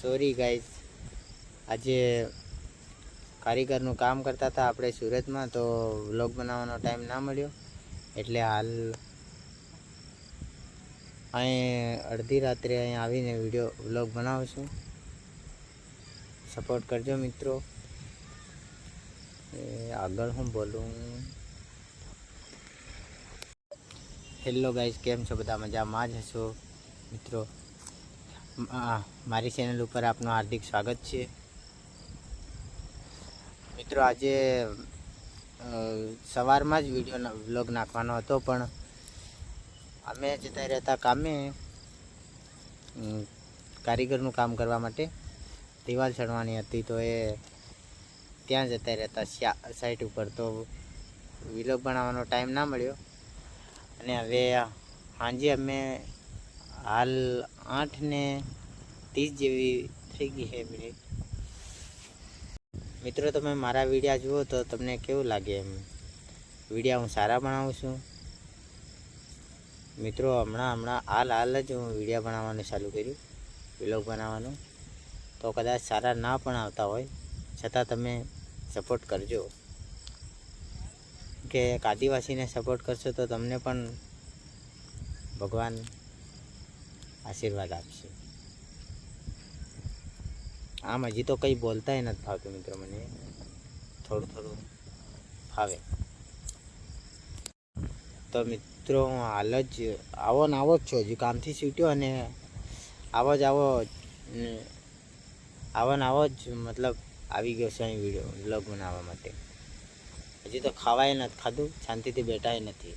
Sorry guys, આજે કારીગરનું કામ કરતા હતા આપણે સુરતમાં, તો વ્લોગ બનાવવાનો ટાઈમ ના મળ્યો. એટલે હાલ અહીં અડધી રાત્રે અહીં આવીને વ્લોગ બનાવું. સપોર્ટ કરજો મિત્રો. આગળ હું બોલું. હેલો ગાઈઝ, કેમ છો? બધા મજામાં જ હશો મિત્રો. મારી ચેનલ ઉપર આપનું હાર્દિક સ્વાગત છે મિત્રો. આજે સવારમાં જ વ્લોગ નાખવાનો હતો, પણ અમે જતા રહેતા કામે, કારીગરનું કામ કરવા માટે દિવાલ ચડવાની હતી, તો એ ત્યાં જતા રહેતા સાઈટ ઉપર, તો વ્લોગ બનાવવાનો ટાઈમ ના મળ્યો. અને હવે સાંજે અમે હાલ 8:30 જેવી થઈ ગઈ છે મિનિટ. મિત્રો, તમે મારા વિડીયા જુઓ તો તમને કેવું લાગે? એમ વિડીયા હું સારા બનાવું છું મિત્રો. હમણાં હાલ જ હું વિડીયો બનાવવાનું ચાલુ કર્યું, વ્લોગ બનાવવાનું. તો કદાચ સારા ના પણ આવતા હોય, છતાં તમે સપોર્ટ કરજો, કે એક આદિવાસીને સપોર્ટ કરશો તો તમને પણ ભગવાન આશીર્વાદ આપશે. આમ હજી તો કંઈ બોલતાય નથી ફાવતું મિત્રો. મને થોડું ફાવે. તો મિત્રો, હું હાલ જ આવો જ છું. હજી કામથી છૂટ્યો અને આવો જ મતલબ આવી ગયો છે અહીં વ્લોગ બનાવવા માટે. હજી તો ખાવાય નથી ખાધું, શાંતિથી બેઠાય નથી,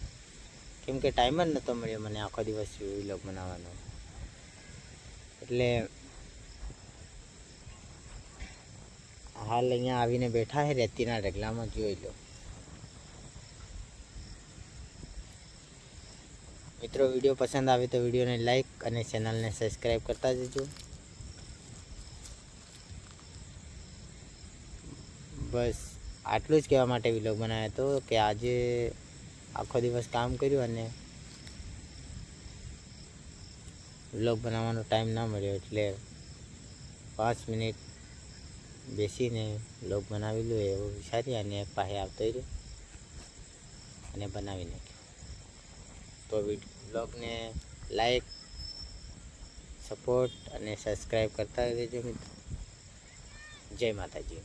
કેમ કે ટાઈમ જ નહોતો મળ્યો મને આખો દિવસ વ્લોગ બનાવવાનો. એટલે હાલ અહીંયા આવીને બેઠા છે રેતીના ઢગલામાં. જોઈ લો મિત્રો. વિડીયો પસંદ આવે તો વિડીયોને લાઈક અને ચેનલને સબસ્ક્રાઈબ કરતા જજો. બસ આટલું જ કહેવા માટે વ્લોગ બનાવ્યો હતો, કે આજે આખો દિવસ કામ કર્યું અને વ્લોગ બનાવવાનો ટાઈમ ના મળ્યો, એટલે 5 મિનિટ બેસીને વ્લોગ બનાવી લો એવું વિચારી અને પાસે આવતો રહ્યો અને બનાવી નાખ્યો. તો વ્લોગને લાઈક, સપોર્ટ અને સબસ્ક્રાઈબ કરતા રહેજો મિત્રો. જય માતાજી.